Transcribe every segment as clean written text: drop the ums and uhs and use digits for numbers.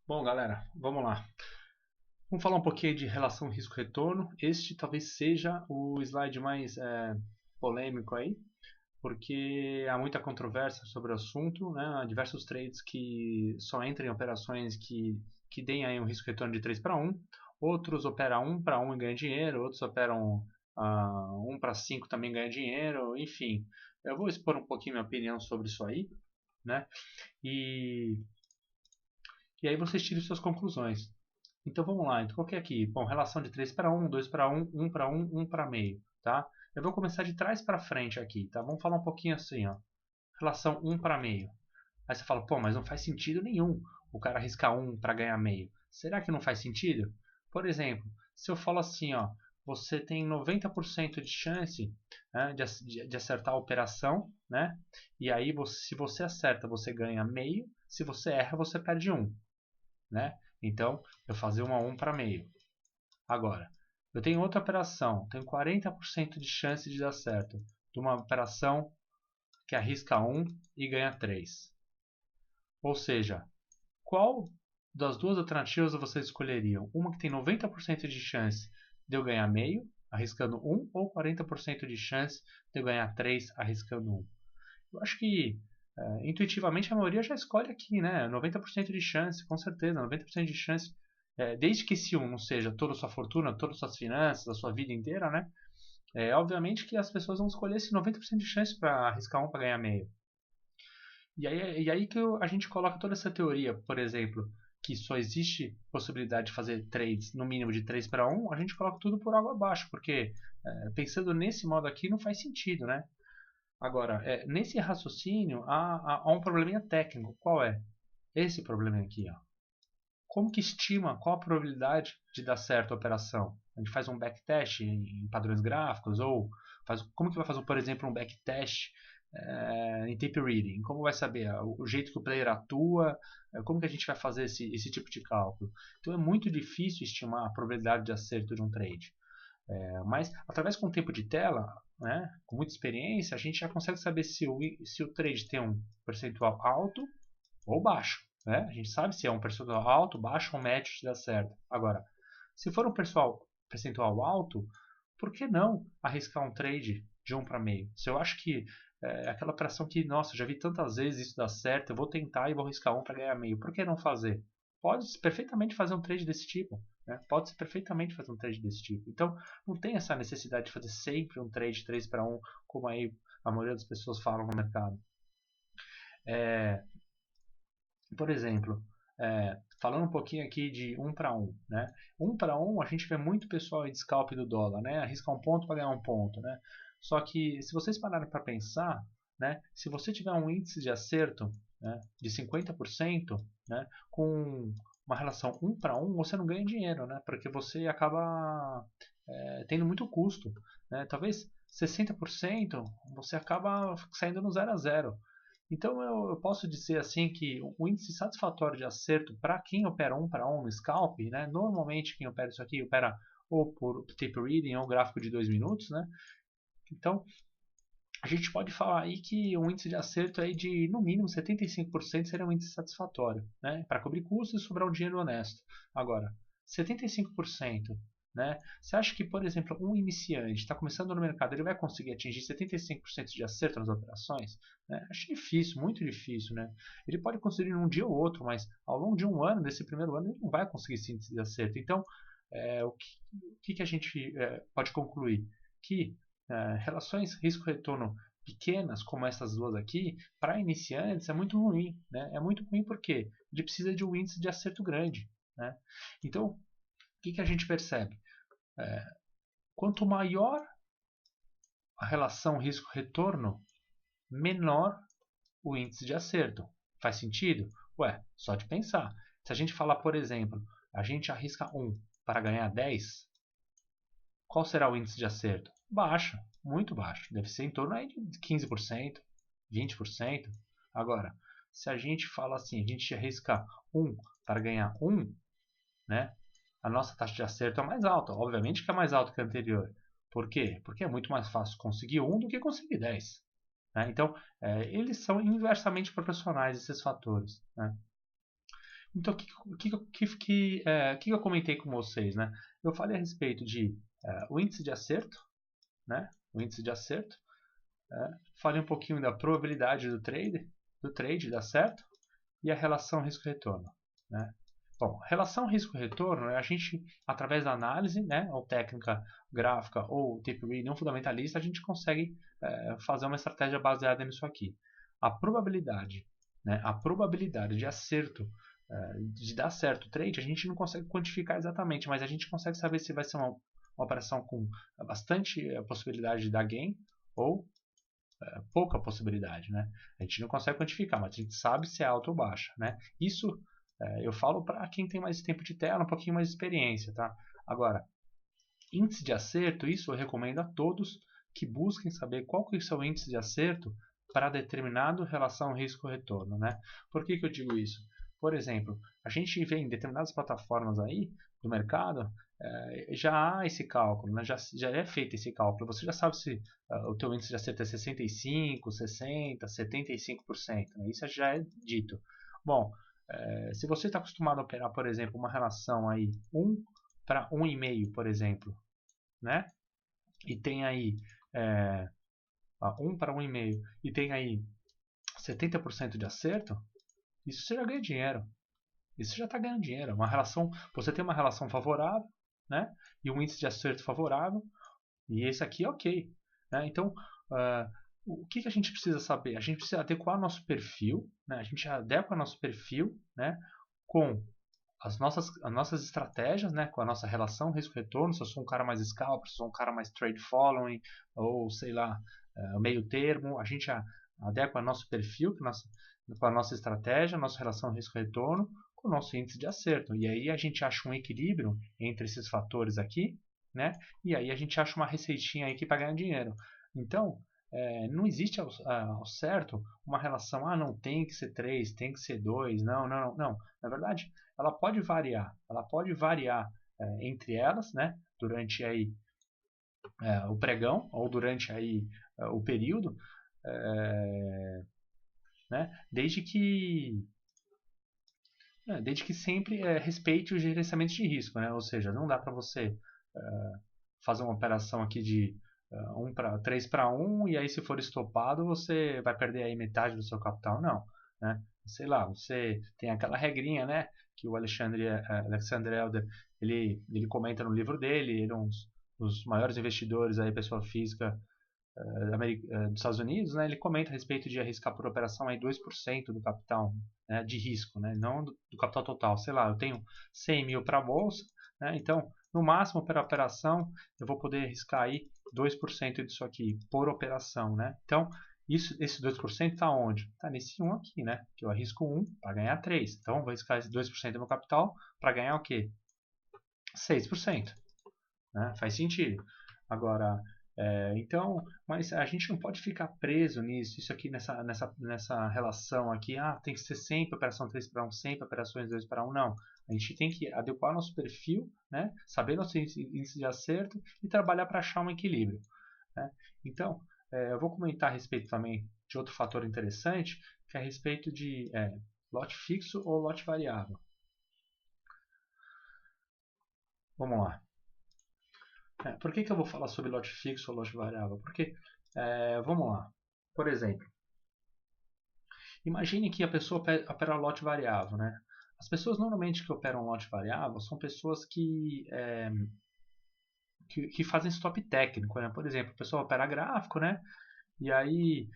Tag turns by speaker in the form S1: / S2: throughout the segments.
S1: Bom, galera, vamos lá. Vamos falar um pouquinho de relação risco-retorno. Este talvez seja o slide mais polêmico aí, porque há muita controvérsia sobre o assunto, né? Há diversos trades que só entram em operações que deem aí um risco-retorno de 3 para 1. Outros operam 1 para 1 e ganham dinheiro, outros operam 1 para 5 também ganham dinheiro, enfim. Eu vou expor um pouquinho minha opinião sobre isso aí, né? E, e aí vocês tirem suas conclusões. Então vamos lá, então coloquei aqui, bom, relação de 3 para 1, 2 para 1, 1 para 1, 1 para meio, tá? Eu vou começar de trás para frente aqui, tá? Vamos falar um pouquinho assim, ó. Relação 1 para meio. Aí você fala, pô, mas não faz sentido nenhum o cara arriscar 1 para ganhar meio. Será que não faz sentido? Por exemplo, se eu falo assim, ó, você tem 90% de chance, né, de acertar a operação, né? E aí, se você acerta, você ganha meio. Se você erra, você perde 1, né? Então, eu fazia uma 1 para meio. Agora, eu tenho outra operação, tenho 40% de chance de dar certo, de uma operação que arrisca 1 e ganha 3. Ou seja, qual das duas alternativas vocês escolheriam? Uma que tem 90% de chance de eu ganhar meio, arriscando 1, ou 40% de chance de eu ganhar 3, arriscando 1? Eu acho que intuitivamente a maioria já escolhe aqui, né? 90% de chance, com certeza, 90% de chance. Desde que esse 1 não seja toda a sua fortuna, todas as suas finanças, a sua vida inteira, né? Obviamente que as pessoas vão escolher esse 90% de chance para arriscar 1 para ganhar meio. E aí que a gente coloca toda essa teoria, por exemplo, que só existe possibilidade de fazer trades no mínimo de 3 para 1, a gente coloca tudo por água abaixo, porque pensando nesse modo aqui não faz sentido, né? Agora, nesse raciocínio há um probleminha técnico. Qual é? Esse problema aqui, ó. Como que estima qual a probabilidade de dar certo a operação? A gente faz um backtest em padrões gráficos ou como que vai fazer, por exemplo, um backtest em tape reading? Como vai saber o jeito que o player atua? Como que a gente vai fazer esse tipo de cálculo? Então é muito difícil estimar a probabilidade de acerto de um trade. Mas através com o tempo de tela, né, com muita experiência, a gente já consegue saber se o trade tem um percentual alto ou baixo. Né? A gente sabe se é um percentual alto, baixo ou médio de dar certo. Agora, se for um percentual alto, por que não arriscar um trade de 1 para meio? Se eu acho que aquela operação que, nossa, já vi tantas vezes isso dar certo, eu vou tentar e vou arriscar 1 para ganhar meio. Por que não fazer? Pode perfeitamente fazer um trade desse tipo. Né? Pode perfeitamente fazer um trade desse tipo. Então, não tem essa necessidade de fazer sempre um trade 3 para 1, como aí a maioria das pessoas falam no mercado. Por exemplo, falando um pouquinho aqui de 1 para 1, né? 1 para 1 a gente vê muito pessoal aí de scalp do dólar, né? Arriscar um ponto para ganhar um ponto, né? Só que se vocês pararem para pensar, né? Se você tiver um índice de acerto, né, de 50%, né, com uma relação 1 para 1, você não ganha dinheiro, né? Porque você acaba tendo muito custo, né? Talvez 60% você acaba saindo no 0 a 0. Então eu posso dizer assim que o índice satisfatório de acerto para quem opera 1 para 1 no scalp, né? Normalmente quem opera isso aqui opera ou por tape reading ou gráfico de 2 minutos, né? Então a gente pode falar aí que um índice de acerto aí de no mínimo 75% seria um índice satisfatório, né? Para cobrir custos e sobrar um dinheiro honesto. Agora, 75%, né? Você acha que, por exemplo, um iniciante está começando no mercado, ele vai conseguir atingir 75% de acerto nas operações? Né? Acho difícil, muito difícil, né? Ele pode conseguir num dia ou outro, mas ao longo de um ano, desse primeiro ano, ele não vai conseguir esse índice de acerto. Então, o que a gente pode concluir? Que relações risco-retorno pequenas, como essas duas aqui, para iniciantes é muito ruim. Né? É muito ruim porque ele precisa de um índice de acerto grande. Né? Então, o que a gente percebe? Quanto maior a relação risco-retorno, menor o índice de acerto. Faz sentido? Ué, só de pensar. Se a gente falar, por exemplo, a gente arrisca 1 para ganhar 10, qual será o índice de acerto? Baixo, muito baixo. Deve ser em torno aí de 15%, 20%. Agora, se a gente fala assim, a gente arrisca 1 para ganhar 1, né? A nossa taxa de acerto é mais alta. Obviamente que é mais alta que a anterior. Por quê? Porque é muito mais fácil conseguir 1 do que conseguir 10. Né? Então, eles são inversamente proporcionais, esses fatores. Né? Então, o que eu comentei com vocês, né? Eu falei a respeito de o índice de acerto, né? O índice de acerto. Falei um pouquinho da probabilidade do trade dar certo e a relação risco-retorno, né? Bom, relação risco-retorno é a gente, através da análise, né, ou técnica gráfica ou TPE não fundamentalista, a gente consegue fazer uma estratégia baseada nisso aqui. A probabilidade, né, a probabilidade de acerto, de dar certo o trade, a gente não consegue quantificar exatamente, mas a gente consegue saber se vai ser uma operação com bastante possibilidade de dar gain ou pouca possibilidade, né? A gente não consegue quantificar, mas a gente sabe se é alta ou baixa, né? Isso eu falo para quem tem mais tempo de tela, um pouquinho mais de experiência, tá? Agora, índice de acerto, isso eu recomendo a todos que busquem saber qual que é o seu índice de acerto para determinado relação risco-retorno, né? Por que eu digo isso? Por exemplo, a gente vê em determinadas plataformas aí do mercado, já há esse cálculo, né? já é feito esse cálculo. Você já sabe se o teu índice de acerto é 65, 60, 75%. Né? Isso já é dito. Bom, se você está acostumado a operar, por exemplo, uma relação aí 1 para 1,5, por exemplo, né? E tem aí 1 para 1,5 e tem aí 70% de acerto, isso você já ganha dinheiro. Isso já está ganhando dinheiro. Uma relação, você tem uma relação favorável, né? E um índice de acerto favorável, e esse aqui é ok. Né? Então, o que a gente precisa saber? A gente precisa adequar nosso perfil, né? A gente adequa nosso perfil, né? Com as nossas estratégias, né, com a nossa relação risco-retorno, se eu sou um cara mais scalper, se eu sou um cara mais trade following, ou sei lá, meio termo, a gente adequa nosso perfil com a nossa estratégia, a nossa relação risco-retorno, com o nosso índice de acerto. E aí a gente acha um equilíbrio entre esses fatores aqui, né, e aí a gente acha uma receitinha aqui para ganhar dinheiro. Então, não existe ao certo uma relação, não, tem que ser 3, tem que ser 2, não. Na verdade, ela pode variar entre elas, né, durante aí o pregão ou durante aí o período, né, desde que sempre respeite o gerenciamento de risco, né, ou seja, não dá para você fazer uma operação aqui de 3 para 1 e aí se for estopado você vai perder aí metade do seu capital, não, né? Sei lá, você tem aquela regrinha, né, que o Alexander Elder ele comenta no livro dele, ele é um dos maiores investidores aí, pessoa física dos Estados Unidos, né, ele comenta a respeito de arriscar por operação aí 2% do capital, né, de risco, né, não do capital total. Sei lá, eu tenho 100 mil para a bolsa, né, então no máximo para operação eu vou poder arriscar aí 2% disso aqui por operação. Né? Então esse 2% está onde? Está nesse 1 aqui, né? Que eu arrisco 1 para ganhar 3. Então eu vou arriscar esse 2% do meu capital para ganhar o quê? 6%. Né? Faz sentido. Agora, então, mas a gente não pode ficar preso nisso, isso aqui nessa relação aqui, tem que ser sempre operação 3 para 1, sempre operações 2 para 1, não. A gente tem que adequar nosso perfil, né? Saber nosso índice de acerto e trabalhar para achar um equilíbrio. Né? Então, eu vou comentar a respeito também de outro fator interessante, que é a respeito de lote fixo ou lote variável. Vamos lá. Por que eu vou falar sobre lote fixo ou lote variável? Porque, vamos lá, por exemplo, imagine que a pessoa opera lote variável, né? As pessoas normalmente que operam lote variável são pessoas que fazem stop técnico, né? Por exemplo, a pessoa opera gráfico, né? E aí,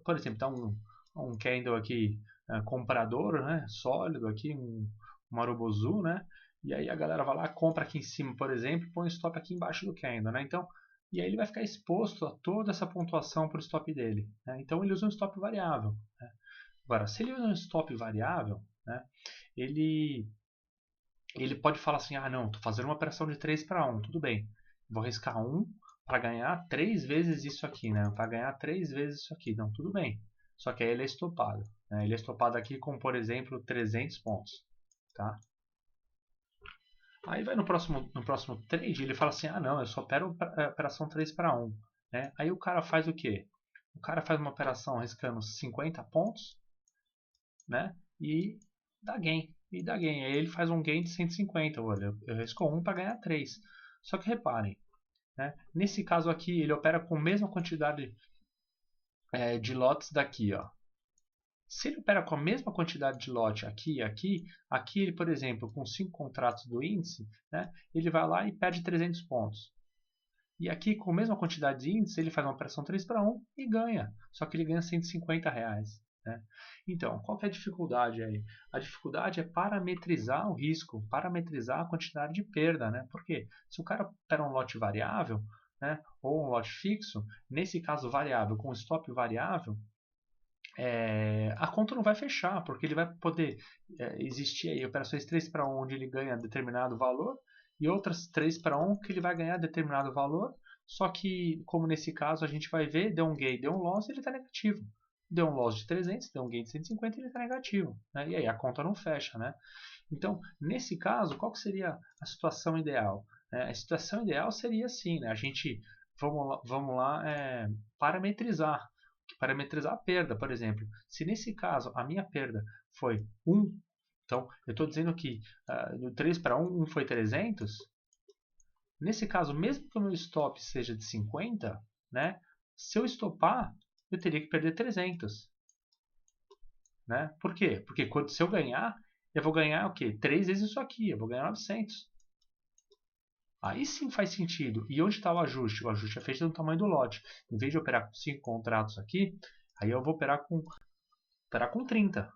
S1: por exemplo, está um candle aqui comprador, né? Sólido aqui, um Marubozu, né? E aí a galera vai lá, compra aqui em cima, por exemplo, e põe o stop aqui embaixo do candle, né? Então, e aí ele vai ficar exposto a toda essa pontuação para o stop dele. Né? Então ele usa um stop variável. Né? Agora, se ele usa um stop variável, né? ele pode falar assim, não, estou fazendo uma operação de 3 para 1, tudo bem. Vou arriscar 1 para ganhar 3 vezes isso aqui, né? Para ganhar 3 vezes isso aqui. Não, tudo bem. Só que aí ele é estopado. Né? Ele é estopado aqui com, por exemplo, 300 pontos. Tá? Aí vai no próximo trade, ele fala assim, não, eu só opero operação 3 para 1. Né? Aí o cara faz o quê? O cara faz uma operação arriscando 50 pontos, né? E dá gain. E dá gain. Aí ele faz um gain de 150. Olha, eu risco 1 para ganhar 3. Só que reparem, né? Nesse caso aqui, ele opera com a mesma quantidade de lotes daqui. Ó. Se ele opera com a mesma quantidade de lote aqui e aqui, aqui ele, por exemplo, com 5 contratos do índice, né, ele vai lá e perde 300 pontos. E aqui, com a mesma quantidade de índice, ele faz uma operação 3 para 1 e ganha. Só que ele ganha R$150. Né? Então, qual que é a dificuldade aí? A dificuldade é parametrizar o risco, parametrizar a quantidade de perda. Né? Por quê? Se o cara opera um lote variável, né, ou um lote fixo, nesse caso variável, com stop variável, a conta não vai fechar, porque ele vai poder existir aí operações 3 para 1 onde ele ganha determinado valor e outras 3 para 1 que ele vai ganhar determinado valor, só que, como nesse caso a gente vai ver, deu um gain, deu um loss, ele está negativo. Deu um loss de 300, deu um gain de 150 e ele está negativo. Né? E aí a conta não fecha. Né? Então, nesse caso, qual que seria a situação ideal? A situação ideal seria assim, né? A gente, vamos lá parametrizar a perda, por exemplo. Se nesse caso a minha perda foi 1, então eu estou dizendo que no 3 para 1 foi 300, nesse caso, mesmo que o meu stop seja de 50, né, se eu estopar, eu teria que perder 300. Né? Por quê? Porque se eu ganhar, eu vou ganhar o quê? 3 vezes isso aqui, eu vou ganhar 900. Aí sim faz sentido. E onde está o ajuste? O ajuste é feito no tamanho do lote. Em vez de operar com 5 contratos aqui, aí eu vou operar com 30.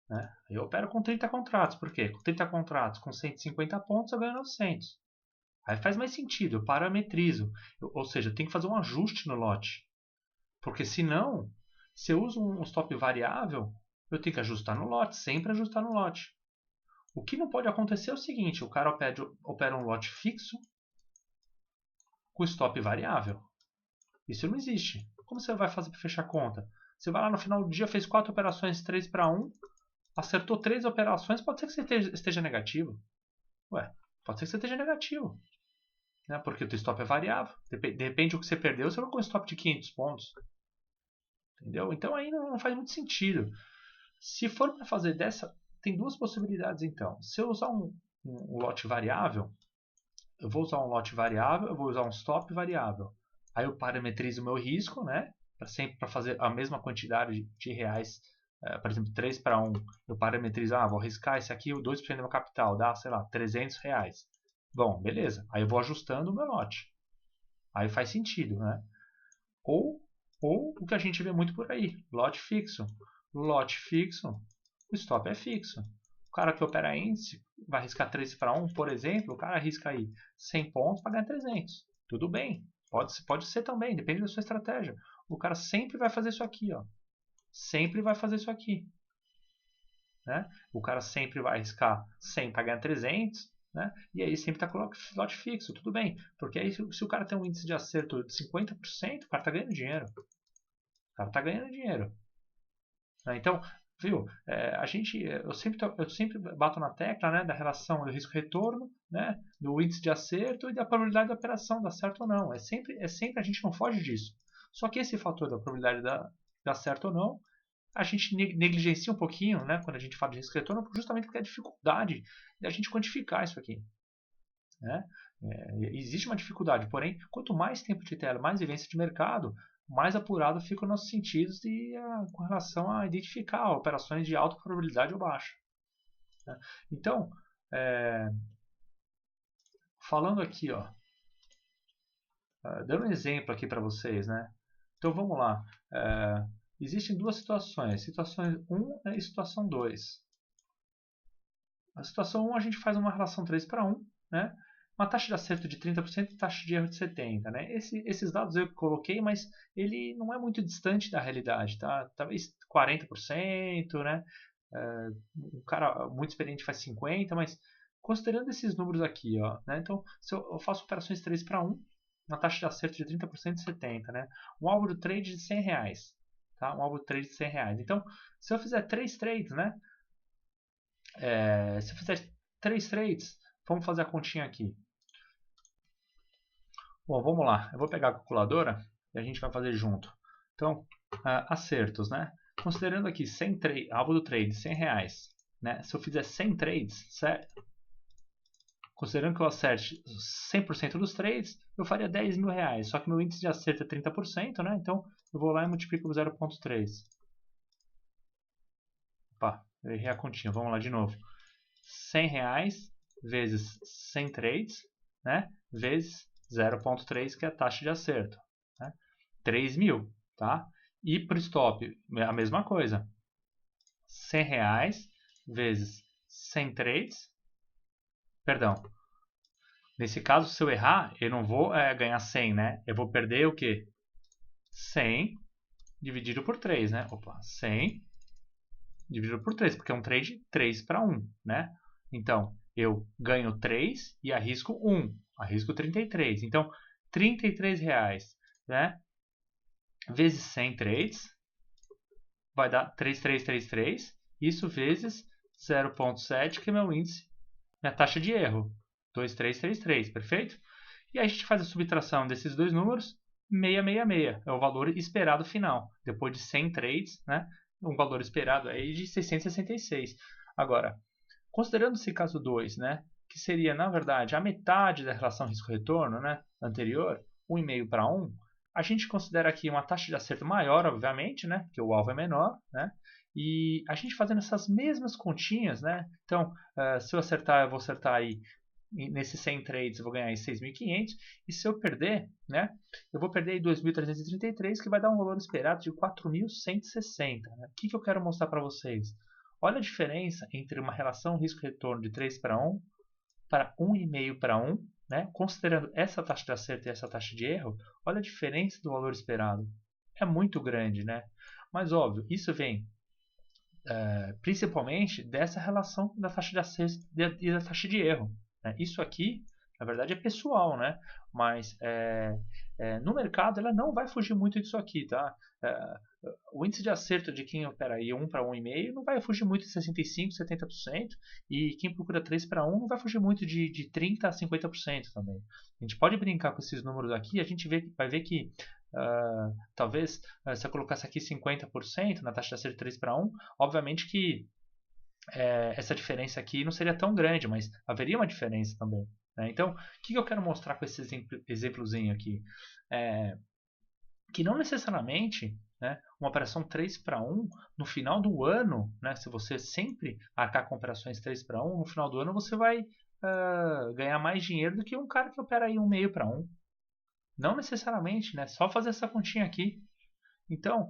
S1: Né? Aí eu opero com 30 contratos. Por quê? Com 30 contratos, com 150 pontos, eu ganho 900. Aí faz mais sentido, eu parametrizo. Ou seja, eu tenho que fazer um ajuste no lote. Porque senão, se eu uso um stop variável, eu tenho que ajustar no lote, sempre ajustar no lote. O que não pode acontecer é o seguinte, o cara opera um lote fixo com stop variável. Isso não existe. Como você vai fazer para fechar a conta? Você vai lá no final do dia, fez 4 operações 3 para 1, acertou 3 operações, pode ser que você esteja negativo. Ué, pode ser que você esteja negativo. Né? Porque o teu stop é variável. De repente o que você perdeu, você vai com um stop de 500 pontos. Entendeu? Então aí não faz muito sentido. Se for para fazer dessa, tem duas possibilidades então. Se eu usar um lote variável, eu vou usar um lote variável, eu vou usar um stop variável. Aí eu parametrizo o meu risco, né? Sempre para fazer a mesma quantidade de reais, por exemplo, 3 para 1, eu parametrizo, vou arriscar esse aqui, o 2% do meu capital, dá, sei lá, 300 reais. Bom, beleza. Aí eu vou ajustando o meu lote. Aí faz sentido, né? Ou o que a gente vê muito por aí, lote fixo. Lote fixo, o stop é fixo. O cara que opera índice vai arriscar 3 para 1, por exemplo, o cara arrisca aí 100 pontos para ganhar 300. Tudo bem, pode ser também, depende da sua estratégia. O cara sempre vai fazer isso aqui, ó. Sempre vai fazer isso aqui. Né? O cara sempre vai arriscar 100 para ganhar 300, né? E aí sempre está com o lote fixo, tudo bem. Porque aí se o cara tem um índice de acerto de 50%, o cara está ganhando dinheiro. O cara está ganhando dinheiro. Né? Então, viu? Eu sempre bato na tecla, né, da relação do risco-retorno, né, do índice de acerto e da probabilidade da operação dar certo ou não. É sempre a gente não foge disso. Só que esse fator da probabilidade dar certo ou não, a gente negligencia um pouquinho, né, quando a gente fala de risco-retorno, justamente porque é a dificuldade de a gente quantificar isso aqui. Né? Existe uma dificuldade, porém, quanto mais tempo de tela, mais vivência de mercado, mais apurado ficam os nossos sentidos com relação a identificar operações de alta probabilidade ou baixa. Né? Então, falando aqui, ó, dando um exemplo aqui para vocês, né? Então vamos lá. Existem duas situações. Situação 1 e situação 2. A situação 1 a gente faz uma relação 3 para 1, né? Uma taxa de acerto de 30% e taxa de erro de 70%. Né? Esses dados eu coloquei, mas ele não é muito distante da realidade. Tá? Talvez 40%, né? Um cara muito experiente faz 50%, mas considerando esses números aqui, ó, né? Então, se eu faço operações 3 para 1, uma taxa de acerto de 30% e 70%. Né? Um alvo do trade de R$100. Tá? Um alvo do trade de R$100. Então, se eu fizer 3 trades, né? Se eu fizer 3 trades, vamos fazer a continha aqui. Bom, vamos lá. Eu vou pegar a calculadora e a gente vai fazer junto. Então, acertos, né? Considerando aqui 100 alvo do trade, R$100. né? Se eu fizer 100 trades, certo? Considerando que eu acerte 100% dos trades, eu faria 10 mil reais. Só que meu índice de acerto é 30%, né? Então eu vou lá e multiplico por 0,3. Opa, eu errei a continha. Vamos lá de novo. 100 reais vezes 100 trades, né? Vezes 0,3, que é a taxa de acerto. Né? 3 mil, tá? E para o stop, a mesma coisa. 100 reais vezes 100 trades. Perdão. Nesse caso, se eu errar, eu não vou ganhar 100, né? Eu vou perder o quê? 100 dividido por 3, né? Opa, 100 dividido por 3, porque é um trade 3 para 1, né? Então, eu ganho 3 e arrisco 1. Arrisco 33. Então, 33 reais, né? Vezes 100 trades, vai dar 3333. Isso vezes 0,7, que é meu índice, minha taxa de erro. 2333, perfeito? E aí a gente faz a subtração desses dois números, 666, é o valor esperado final. Depois de 100 trades, né? Um valor esperado aí de 666. Agora, considerando esse caso 2, né? Que seria, na verdade, a metade da relação risco-retorno, né? Anterior, 1,5 para 1, a gente considera aqui uma taxa de acerto maior, obviamente, né? Porque o alvo é menor, né? E a gente fazendo essas mesmas continhas, né? Então, se eu acertar, eu vou acertar aí nesses 100 trades, eu vou ganhar aí 6.500. E se eu perder, né? Eu vou perder aí 2.333, que vai dar um valor esperado de 4.160. Né? O que eu quero mostrar para vocês? Olha a diferença entre uma relação risco-retorno de 3 para 1 para 1,5 para 1, né? Considerando essa taxa de acerto e essa taxa de erro, olha a diferença do valor esperado. É muito grande, né? Mas óbvio, isso vem principalmente dessa relação da taxa de acerto e da taxa de erro. Né? Isso aqui, na verdade, é pessoal, né? Mas no mercado ela não vai fugir muito disso aqui, tá? O índice de acerto de quem opera aí 1 para 1,5 não vai fugir muito de 65%, 70%, e quem procura 3 para 1 não vai fugir muito de 30% a 50% também. A gente pode brincar com esses números aqui, a gente vai ver que talvez se eu colocasse aqui 50% na taxa de acerto 3 para 1, obviamente que essa diferença aqui não seria tão grande, mas haveria uma diferença também. Né? Então, o que eu quero mostrar com esse exemplozinho aqui? Que não necessariamente, né, uma operação 3 para 1, no final do ano, né, se você sempre arcar com operações 3 para 1, no final do ano você vai ganhar mais dinheiro do que um cara que opera aí 1,5 para 1. Não necessariamente, né? Só fazer essa continha aqui. Então,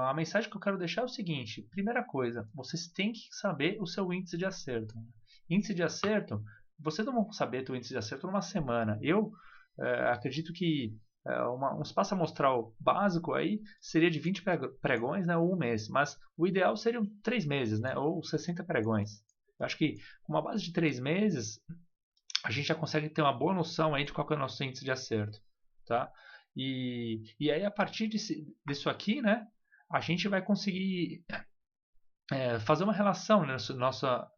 S1: a mensagem que eu quero deixar é o seguinte: primeira coisa, vocês têm que saber o seu índice de acerto. Índice de acerto, vocês não vão saber o índice de acerto numa semana. Eu acredito que um espaço amostral básico aí seria de 20 pregões, né, ou um mês. Mas o ideal seriam 3 meses, né, ou 60 pregões. Eu acho que com uma base de 3 meses, a gente já consegue ter uma boa noção aí de qual é o nosso índice de acerto. Tá? E aí, a partir disso aqui, né, a gente vai conseguir fazer uma relação nessa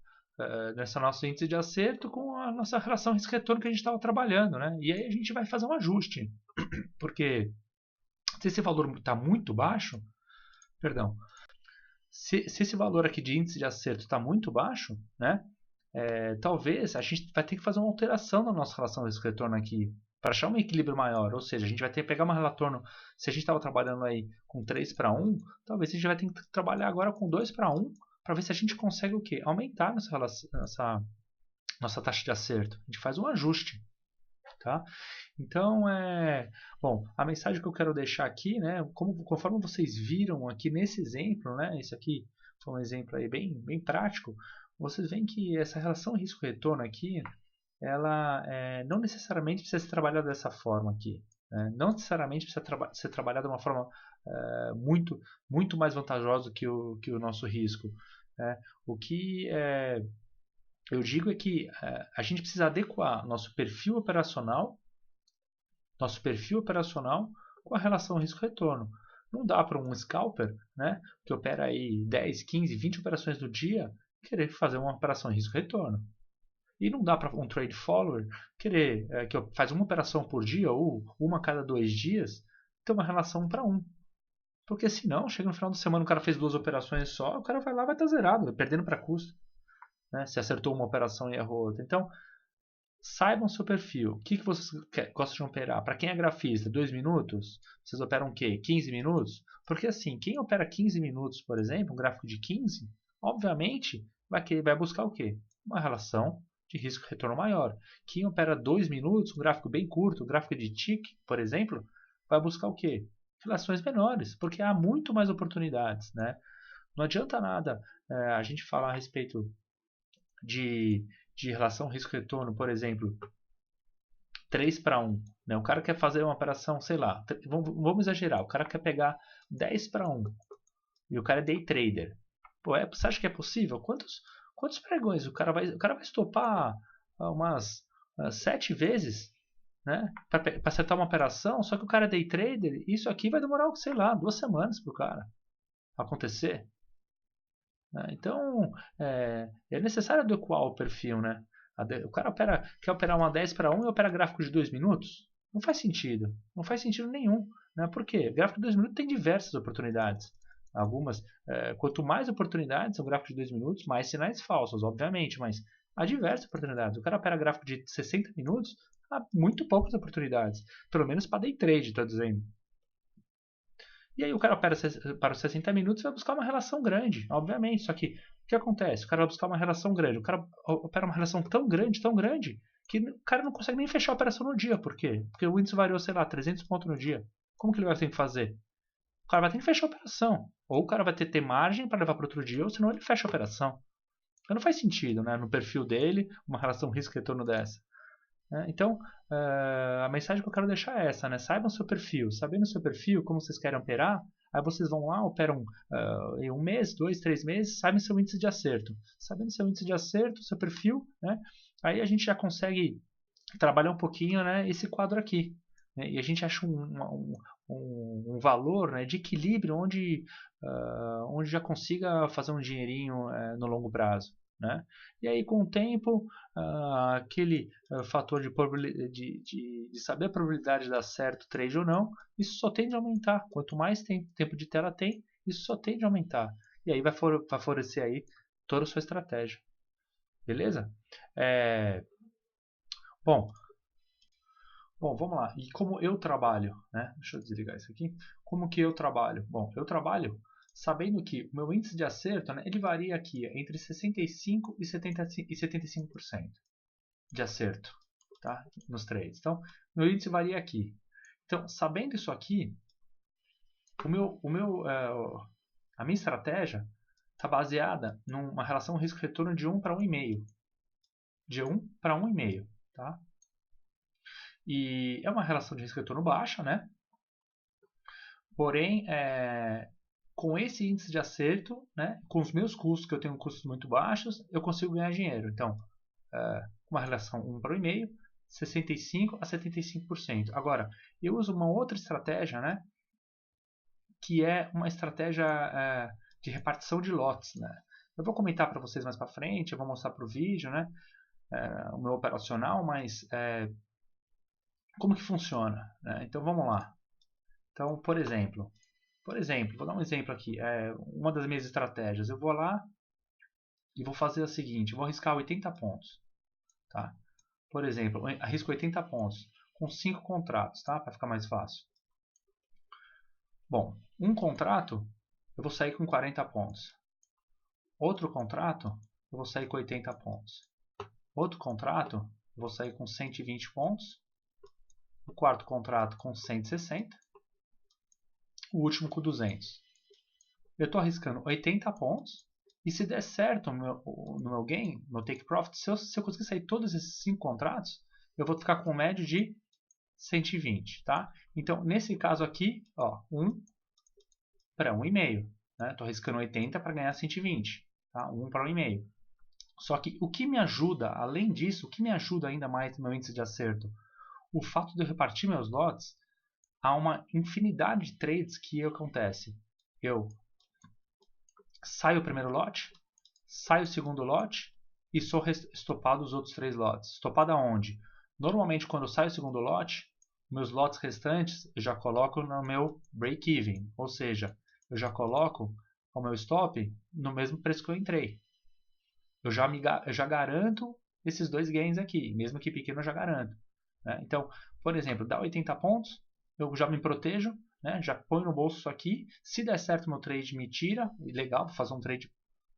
S1: nosso índice de acerto com a nossa relação risco-retorno que a gente estava trabalhando. Né? E aí a gente vai fazer um ajuste. Porque se esse valor está muito baixo, perdão, se esse valor aqui de índice de acerto está muito baixo, né, talvez a gente vai ter que fazer uma alteração na nossa relação risco-retorno aqui para achar um equilíbrio maior. Ou seja, a gente vai ter que pegar uma retorno. Se a gente estava trabalhando aí com 3 para 1, talvez a gente vai ter que trabalhar agora com 2 para 1 para ver se a gente consegue o quê? Aumentar nossa taxa de acerto. A gente faz um ajuste. Tá? Então, bom, a mensagem que eu quero deixar aqui, né, conforme vocês viram aqui nesse exemplo, né, esse aqui foi um exemplo aí bem prático, vocês veem que essa relação risco-retorno aqui, ela não necessariamente precisa ser trabalhada dessa forma aqui. Né? Não necessariamente precisa ser trabalhada de uma forma muito mais vantajosa que o nosso risco. Né? O que eu digo é que a gente precisa adequar nosso perfil operacional com a relação risco-retorno. Não dá para um scalper, né, que opera aí 10, 15, 20 operações no dia, querer fazer uma operação risco-retorno. E não dá para um trade follower querer que faz uma operação por dia ou uma a cada 2 dias ter uma relação 1 para 1. Porque senão, chega no final da semana, o cara fez 2 operações só, o cara vai lá e vai estar zerado, perdendo para custo. né? Se acertou uma operação e errou outra. Então, saibam seu perfil. O que vocês gostam de operar? Para quem é grafista, 2 minutos? Vocês operam o quê? 15 minutos? Porque assim, quem opera 15 minutos, por exemplo, um gráfico de 15, obviamente vai buscar o quê? Uma relação de risco-retorno maior. Quem opera 2 minutos, um gráfico bem curto, um gráfico de tick, por exemplo, vai buscar o quê? Relações menores, porque há muito mais oportunidades, né? Não adianta nada a gente falar a respeito de relação risco-retorno, por exemplo, 3:1. Né? O cara quer fazer uma operação, sei lá, vamos exagerar, o cara quer pegar 10:1 e o cara é day trader. Pô, você acha que é possível? Quantos pregões o cara vai estopar umas 7 vezes, né, para acertar uma operação? Só que o cara é day trader, isso aqui vai demorar, sei lá, 2 semanas para o cara acontecer. Então, é necessário adequar o perfil, né? O cara quer operar uma 10:1 e opera gráfico de 2 minutos? Não faz sentido. Não faz sentido nenhum. Né? Por quê? Gráfico de 2 minutos tem diversas oportunidades. Algumas, quanto mais oportunidades, um gráfico de 2 minutos, mais sinais falsos, obviamente, mas há diversas oportunidades. O cara opera gráfico de 60 minutos, há muito poucas oportunidades. Pelo menos para day trade, estou dizendo. E aí o cara para os 60 minutos e vai buscar uma relação grande, obviamente. Só que o que acontece? O cara vai buscar uma relação grande. O cara opera uma relação tão grande, que o cara não consegue nem fechar a operação no dia. Por quê? Porque o índice variou, sei lá, 300 pontos no dia. Como que ele vai ter que fazer? O cara vai ter que fechar a operação. Ou o cara vai ter margem para levar para outro dia, ou senão ele fecha a operação. Então não faz sentido, né, no perfil dele, uma relação risco-retorno dessa. Então, a mensagem que eu quero deixar é essa, né? Saibam seu perfil. Sabendo o seu perfil, como vocês querem operar, aí vocês vão lá, operam em 1 mês, 2, 3 meses, sabem seu índice de acerto. Sabendo seu índice de acerto, seu perfil, né? Aí a gente já consegue trabalhar um pouquinho, né, esse quadro aqui. Né? E a gente acha um valor, né, de equilíbrio onde já consiga fazer um dinheirinho no longo prazo. Né? E aí, com o tempo, aquele fator de saber a probabilidade de dar certo trade ou não, isso só tende a aumentar. Quanto mais tempo de tela tem, isso só tende a aumentar. E aí vai favorecer aí toda a sua estratégia. Beleza? Bom, vamos lá. E como eu trabalho, né? Deixa eu desligar isso aqui. Como que eu trabalho? Bom, eu trabalho sabendo que o meu índice de acerto, né, ele varia aqui entre 65% e 75% de acerto, tá? Nos trades. Então, meu índice varia aqui. Então, sabendo isso aqui, a minha estratégia está baseada numa relação risco-retorno de 1 para 1,5. De 1 para 1,5, tá? E é uma relação de risco-retorno baixa, né? Porém, com esse índice de acerto, né, com os meus custos, que eu tenho custos muito baixos, eu consigo ganhar dinheiro. Então, uma relação 1 para 1,5, 65% a 75%. Agora, eu uso uma outra estratégia, né, que é uma estratégia de repartição de lotes. Né? Eu vou comentar para vocês mais para frente, eu vou mostrar para o vídeo, né, o meu operacional, mas como que funciona? Né? Então, vamos lá. Então, por exemplo, vou dar um exemplo aqui. Uma das minhas estratégias. Eu vou lá e vou fazer o seguinte. Eu vou arriscar 80 pontos. Tá? Por exemplo, arrisco 80 pontos com 5 contratos, tá? Para ficar mais fácil. Bom, um contrato eu vou sair com 40 pontos. Outro contrato eu vou sair com 80 pontos. Outro contrato eu vou sair com 120 pontos. O quarto contrato com 160. O último com 200. Eu estou arriscando 80 pontos. E se der certo no meu gain, no take profit, se eu conseguir sair todos esses 5 contratos, eu vou ficar com um médio de 120. Tá? Então, nesse caso aqui, 1 para 1,5. Estou arriscando 80 para ganhar 120. Tá? 1 para 1,5. Só que o que me ajuda, além disso, o que me ajuda ainda mais no meu índice de acerto? O fato de eu repartir meus lotes, há uma infinidade de trades que acontece. Eu saio o primeiro lote, saio o segundo lote e sou estopado os outros 3 lotes. Estopado aonde? Normalmente, quando eu saio o segundo lote, meus lotes restantes eu já coloco no meu break-even, ou seja, eu já coloco o meu stop no mesmo preço que eu entrei. eu já garanto esses 2 gains aqui, mesmo que pequeno eu já garanto. Né? Então, por exemplo, dá 80 pontos, eu já me protejo, né? Já ponho no bolso isso aqui. Se der certo meu trade me tira, legal, vou fazer um trade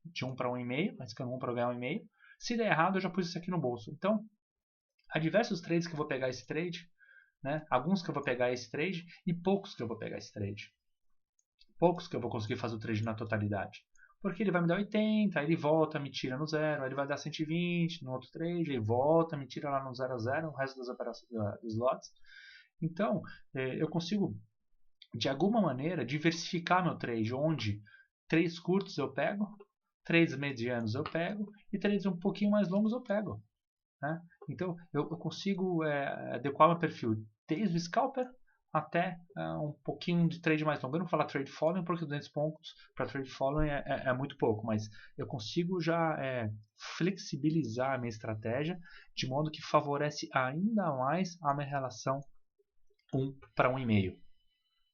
S1: de 1 para 1,5, arriscando 1 para ganhar 1,5. Se der errado, eu já pus isso aqui no bolso. Então, há diversos trades que eu vou pegar esse trade, né? Alguns que eu vou pegar esse trade e poucos que eu vou pegar esse trade. Poucos que eu vou conseguir fazer o trade na totalidade. Porque ele vai me dar 80, aí ele volta, me tira no 0, aí ele vai dar 120 no outro trade, ele volta, me tira lá no 0 a 0, o resto das operações dos lotes. Então, eu consigo, de alguma maneira, diversificar meu trade, onde trades curtos eu pego, trades medianos eu pego e trades um pouquinho mais longos eu pego. Né? Então, eu consigo adequar meu perfil desde o scalper até um pouquinho de trade mais longo. Eu não vou falar trade following porque 200 pontos para trade following é muito pouco, mas eu consigo já flexibilizar a minha estratégia de modo que favorece ainda mais a minha relação 1 para 1,5.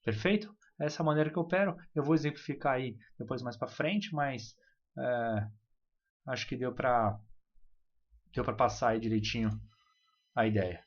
S1: Perfeito? Essa é a maneira que eu opero. Eu vou exemplificar aí depois mais para frente, mas acho que deu para passar aí direitinho a ideia.